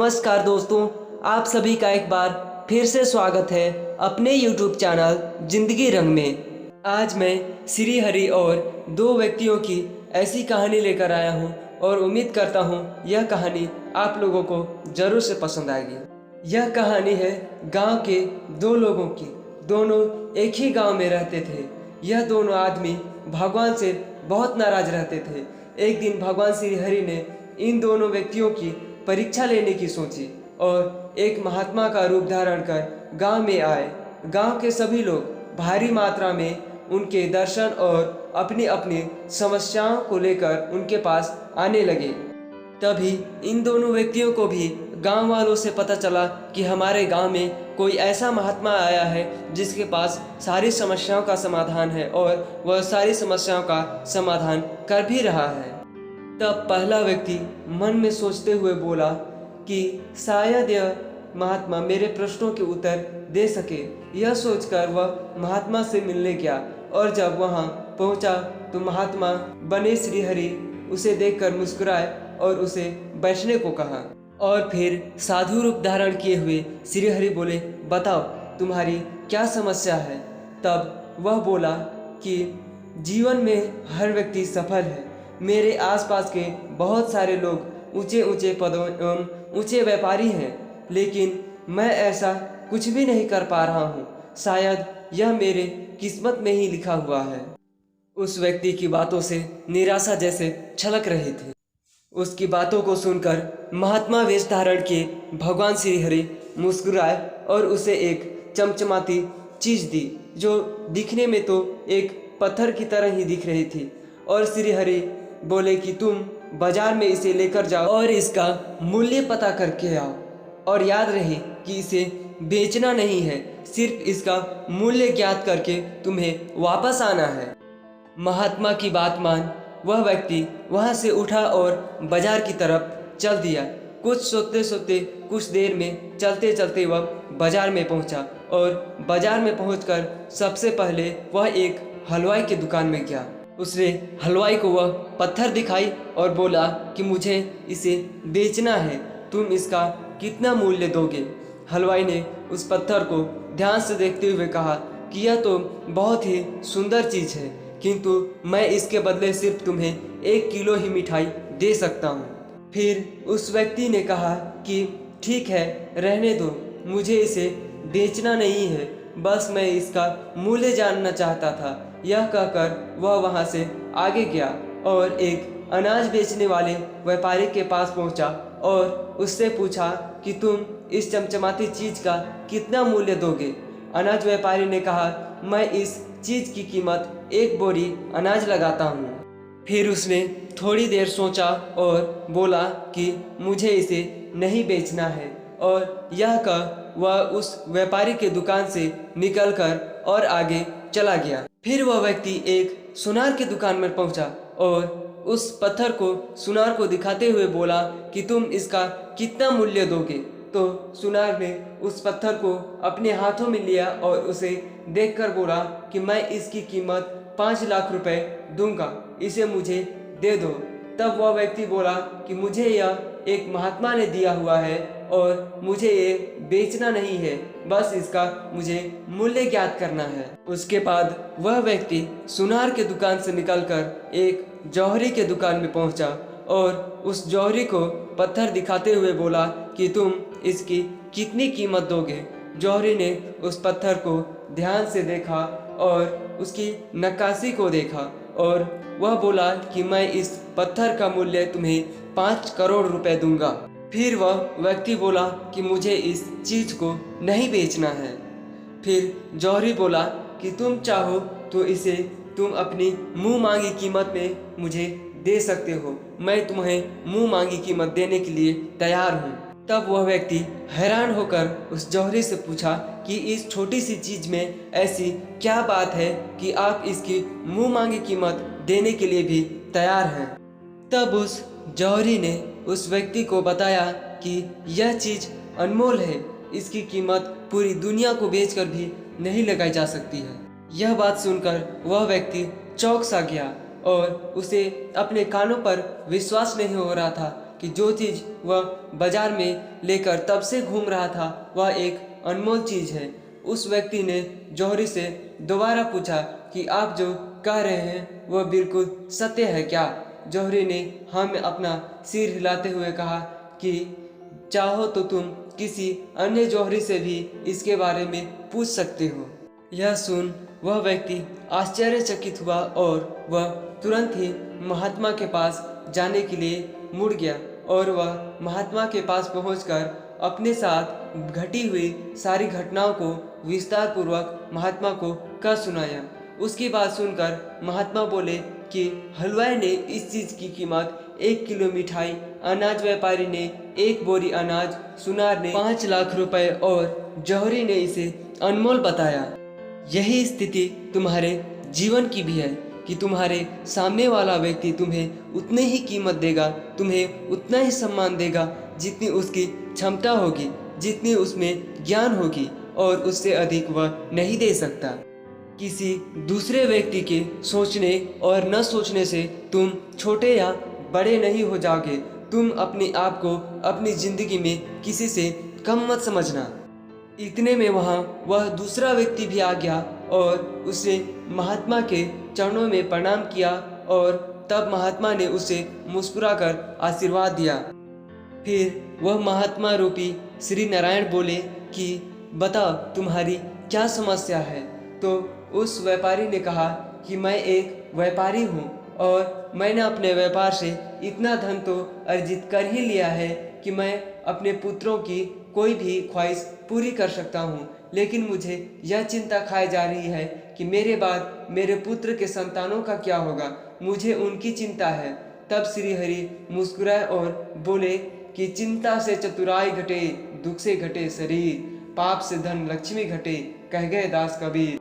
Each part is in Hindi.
नमस्कार दोस्तों, आप सभी का एक बार फिर से स्वागत है अपने YouTube चैनल जिंदगी रंग में। आज मैं श्री हरि और दो व्यक्तियों की ऐसी कहानी लेकर आया हूं और उम्मीद करता हूं यह कहानी आप लोगों को ज़रूर से पसंद आएगी। यह कहानी है गांव के दो लोगों की। दोनों एक ही गांव में रहते थे। यह दोनों आदमी भगवान से बहुत नाराज रहते थे। एक दिन भगवान श्री हरि ने इन दोनों व्यक्तियों की परीक्षा लेने की सोची और एक महात्मा का रूप धारण कर गांव में आए। गांव के सभी लोग भारी मात्रा में उनके दर्शन और अपनी अपनी समस्याओं को लेकर उनके पास आने लगे। तभी इन दोनों व्यक्तियों को भी गांव वालों से पता चला कि हमारे गांव में कोई ऐसा महात्मा आया है जिसके पास सारी समस्याओं का समाधान है और वह सारी समस्याओं का समाधान कर भी रहा है। तब पहला व्यक्ति मन में सोचते हुए बोला कि शायद यह महात्मा मेरे प्रश्नों के उत्तर दे सके। यह सोचकर वह महात्मा से मिलने गया और जब वहां पहुंचा तो महात्मा बने श्री हरि उसे देखकर मुस्कुराए और उसे बैठने को कहा और फिर साधु रूप धारण किए हुए श्री हरि बोले, बताओ तुम्हारी क्या समस्या है। तब वह बोला कि जीवन में हर व्यक्ति सफल है। मेरे आसपास के बहुत सारे लोग ऊंचे ऊंचे पदों एवं ऊंचे व्यापारी हैं, लेकिन मैं ऐसा कुछ भी नहीं कर पा रहा हूँ। शायद यह मेरे किस्मत में ही लिखा हुआ है। उस व्यक्ति की बातों से निराशा जैसे छलक रही थी। उसकी बातों को सुनकर महात्मा वेश धारण किए भगवान श्री हरि मुस्कुराए और उसे एक चमचमाती चीज दी जो दिखने में तो एक पत्थर की तरह ही दिख रही थी। और श्री हरि बोले कि तुम बाजार में इसे लेकर जाओ और इसका मूल्य पता करके आओ, और याद रहे कि इसे बेचना नहीं है, सिर्फ इसका मूल्य ज्ञात करके तुम्हें वापस आना है। महात्मा की बात मान वह व्यक्ति वहां से उठा और बाजार की तरफ चल दिया। कुछ सोचते सोचते कुछ देर में चलते चलते वह बाजार में पहुंचा और बाजार में पहुंचकर सबसे पहले वह एक हलवाई की दुकान में गया। उसने हलवाई को वह पत्थर दिखाई और बोला कि मुझे इसे बेचना है, तुम इसका कितना मूल्य दोगे। हलवाई ने उस पत्थर को ध्यान से देखते हुए कहा कि यह तो बहुत ही सुंदर चीज़ है, किंतु मैं इसके बदले सिर्फ तुम्हें 1 किलो ही मिठाई दे सकता हूँ। फिर उस व्यक्ति ने कहा कि ठीक है, रहने दो, मुझे इसे बेचना नहीं है, बस मैं इसका मूल्य जानना चाहता था। यह कहकर वह वहां से आगे गया और एक अनाज बेचने वाले व्यापारी के पास पहुंचा और उससे पूछा कि तुम इस चमचमाती चीज का कितना मूल्य दोगे। अनाज व्यापारी ने कहा, मैं इस चीज की कीमत 1 बोरी अनाज लगाता हूँ। फिर उसने थोड़ी देर सोचा और बोला कि मुझे इसे नहीं बेचना है, और यह कह वह उस व्यापारी के दुकान से निकलकर और आगे चला गया। फिर वह व्यक्ति एक सुनार की दुकान में पहुंचा और उस पत्थर को सुनार को दिखाते हुए बोला कि तुम इसका कितना मूल्य दोगे। तो सुनार ने उस पत्थर को अपने हाथों में लिया और उसे देखकर बोला कि मैं इसकी कीमत 5 लाख रुपए दूंगा, इसे मुझे दे दो। तब वह व्यक्ति बोला कि मुझे यह एक महात्मा ने दिया हुआ है और मुझे ये बेचना नहीं है, बस इसका मुझे मूल्य ज्ञात करना है। उसके बाद वह व्यक्ति सुनार के दुकान से निकलकर एक जौहरी के दुकान में पहुंचा और उस जौहरी को पत्थर दिखाते हुए बोला कि तुम इसकी कितनी कीमत दोगे। जौहरी ने उस पत्थर को ध्यान से देखा और उसकी नक्काशी को देखा और वह बोला कि मैं इस पत्थर का मूल्य तुम्हें 5 करोड़ रुपए दूंगा। फिर वह व्यक्ति बोला कि मुझे इस चीज को नहीं बेचना है। फिर जौहरी बोला कि तुम चाहो तो इसे तुम अपनी मुंह मांगी कीमत में मुझे दे सकते हो, मैं तुम्हें मुंह मांगी कीमत देने के लिए तैयार हूँ। तब वह व्यक्ति हैरान होकर उस जौहरी से पूछा कि इस छोटी सी चीज में ऐसी क्या बात है कि आप इसकी मुंह मांगी कीमत देने के लिए भी तैयार हैं। तब उस जौहरी ने उस व्यक्ति को बताया कि यह चीज अनमोल है, इसकी कीमत पूरी दुनिया को बेचकर भी नहीं लगाई जा सकती है। यह बात सुनकर वह व्यक्ति चौंक सा गया और उसे अपने कानों पर विश्वास नहीं हो रहा था कि जो चीज़ वह बाजार में लेकर तब से घूम रहा था वह एक अनमोल चीज़ है। उस व्यक्ति ने जौहरी से दोबारा पूछा कि आप जो कह रहे हैं वह बिल्कुल सत्य है क्या? जौहरी ने हाँ में अपना सिर हिलाते हुए कहा कि चाहो तो तुम किसी अन्य जौहरी से भी इसके बारे में पूछ सकते हो। यह सुन वह व्यक्ति आश्चर्यचकित हुआ और वह तुरंत ही महात्मा के पास जाने के लिए मुड़ गया और वह महात्मा के पास पहुंचकर अपने साथ घटी हुई सारी घटनाओं को विस्तार पूर्वक महात्मा को कह सुनाया। उसकी बात सुनकर महात्मा बोले कि हलवाई ने इस चीज़ की कीमत 1 किलो मिठाई, अनाज व्यापारी ने 1 बोरी अनाज, सुनार ने 5 लाख रुपए और जौहरी ने इसे अनमोल बताया। यही स्थिति तुम्हारे जीवन की भी है कि तुम्हारे सामने वाला व्यक्ति तुम्हें उतने ही कीमत देगा, तुम्हें उतना ही सम्मान देगा जितनी उसकी क्षमता होगी, जितनी उसमें ज्ञान होगी, और उससे अधिक वह नहीं दे सकता। किसी दूसरे व्यक्ति के सोचने और न सोचने से तुम छोटे या बड़े नहीं हो जाओगे। तुम अपने आप को अपनी जिंदगी में किसी से कम मत समझना। इतने में वहाँ वह दूसरा व्यक्ति भी आ गया और उसने महात्मा के चरणों में प्रणाम किया और तब महात्मा ने उसे मुस्कुराकर आशीर्वाद दिया। फिर वह महात्मा रूपी श्री नारायण बोले कि बताओ तुम्हारी क्या समस्या है। तो उस व्यापारी ने कहा कि मैं एक व्यापारी हूँ और मैंने अपने व्यापार से इतना धन तो अर्जित कर ही लिया है कि मैं अपने पुत्रों की कोई भी ख्वाहिश पूरी कर सकता हूँ, लेकिन मुझे यह चिंता खाई जा रही है कि मेरे बाद मेरे पुत्र के संतानों का क्या होगा, मुझे उनकी चिंता है। तब श्री हरि मुस्कुराए और बोले कि चिंता से चतुराई घटे, दुख से घटे शरीर, पाप से धन लक्ष्मी घटे, कह गए दास कबीर।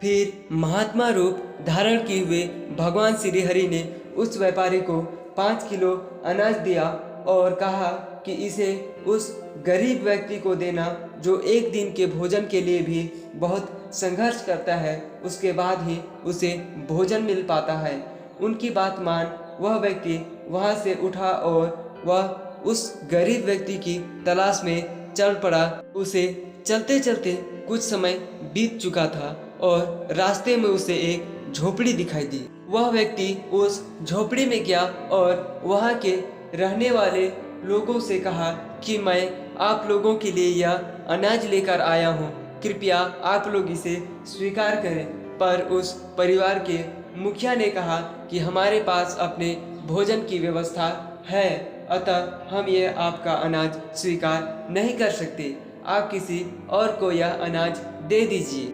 फिर महात्मा रूप धारण किए हुए भगवान श्री हरि ने उस व्यापारी को 5 किलो अनाज दिया और कहा कि इसे उस गरीब व्यक्ति को देना जो एक दिन के भोजन के लिए भी बहुत संघर्ष करता है, उसके बाद ही उसे भोजन मिल पाता है। उनकी बात मान वह व्यक्ति वहाँ से उठा और वह उस गरीब व्यक्ति की तलाश में चल पड़ा। उसे चलते चलते कुछ समय बीत चुका था और रास्ते में उसे एक झोपड़ी दिखाई दी। वह व्यक्ति उस झोपड़ी में गया और वहाँ के रहने वाले लोगों से कहा कि मैं आप लोगों के लिए यह अनाज लेकर आया हूँ, कृपया आप लोग इसे स्वीकार करें। पर उस परिवार के मुखिया ने कहा कि हमारे पास अपने भोजन की व्यवस्था है, अतः हम यह आपका अनाज स्वीकार नहीं कर सकते, आप किसी और को यह अनाज दे दीजिए।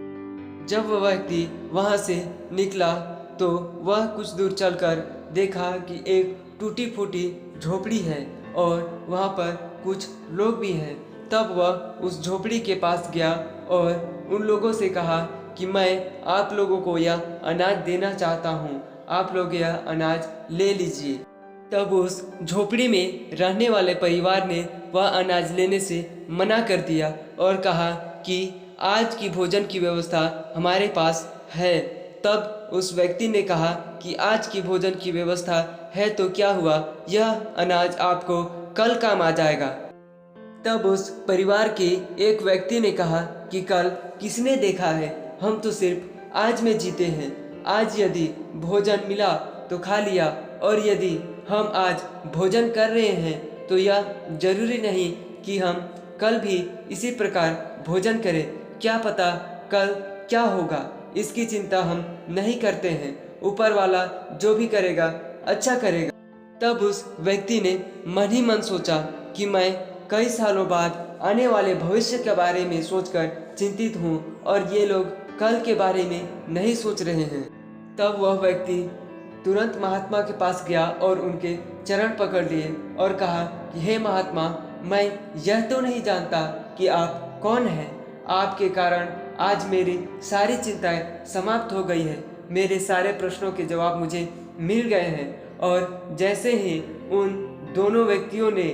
जब वह व्यक्ति वहाँ से निकला तो वह कुछ दूर चलकर देखा कि एक टूटी फूटी झोपड़ी है और वहाँ पर कुछ लोग भी हैं। तब वह उस झोपड़ी के पास गया और उन लोगों से कहा कि मैं आप लोगों को यह अनाज देना चाहता हूँ, आप लोग यह अनाज ले लीजिए। तब उस झोपड़ी में रहने वाले परिवार ने वह अनाज लेने से मना कर दिया और कहा कि आज की भोजन की व्यवस्था हमारे पास है। तब उस व्यक्ति ने कहा कि आज की भोजन की व्यवस्था है तो क्या हुआ, यह अनाज आपको कल काम आ जाएगा। तब उस परिवार के एक व्यक्ति ने कहा कि कल किसने देखा है, हम तो सिर्फ आज में जीते हैं। आज यदि भोजन मिला तो खा लिया, और यदि हम आज भोजन कर रहे हैं तो यह जरूरी नहीं कि हम कल भी इसी प्रकार भोजन करें। क्या पता कल क्या होगा, इसकी चिंता हम नहीं करते हैं। ऊपर वाला जो भी करेगा अच्छा करेगा। तब उस व्यक्ति ने मन ही मन सोचा कि मैं कई सालों बाद आने वाले भविष्य के बारे में सोचकर चिंतित हूँ और ये लोग कल के बारे में नहीं सोच रहे हैं। तब वह व्यक्ति तुरंत महात्मा के पास गया और उनके चरण पकड़ लिए और कहा कि हे महात्मा, मैं यह तो नहीं जानता कि आप कौन हैं। आपके कारण आज मेरी सारी चिंताएं समाप्त हो गई है, मेरे सारे प्रश्नों के जवाब मुझे मिल गए हैं। और जैसे ही उन दोनों व्यक्तियों ने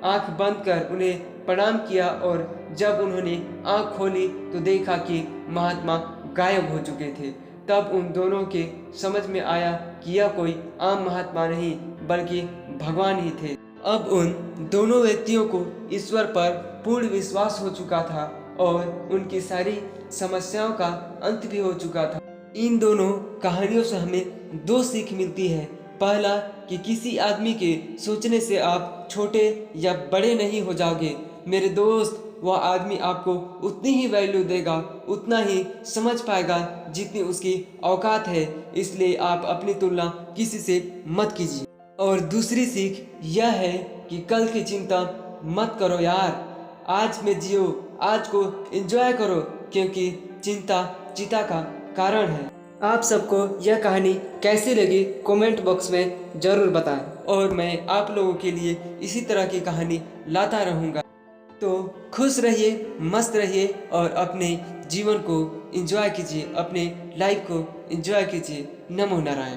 आंख बंद कर उन्हें प्रणाम किया और जब उन्होंने आंख खोली तो देखा कि महात्मा गायब हो चुके थे। तब उन दोनों के समझ में आया कि यह कोई आम महात्मा नहीं बल्कि भगवान ही थे। अब उन दोनों व्यक्तियों को ईश्वर पर पूर्ण विश्वास हो चुका था और उनकी सारी समस्याओं का अंत भी हो चुका था। इन दोनों कहानियों से हमें दो सीख मिलती है। पहला कि किसी आदमी के सोचने से आप छोटे या बड़े नहीं हो जाओगे। मेरे दोस्त, वह आदमी आपको उतनी ही वैल्यू देगा, उतना ही समझ पाएगा जितनी उसकी औकात है। इसलिए आप अपनी तुलना किसी से मत कीजिए। और दूसरी सीख यह है कि कल की चिंता मत करो यार, आज में जियो, आज को एंजॉय करो, क्योंकि चिंता चिता का कारण है। आप सबको यह कहानी कैसी लगी कमेंट बॉक्स में ज़रूर बताएं और मैं आप लोगों के लिए इसी तरह की कहानी लाता रहूँगा। तो खुश रहिए, मस्त रहिए और अपने जीवन को एंजॉय कीजिए, अपने लाइफ को एंजॉय कीजिए। नमो नारायण।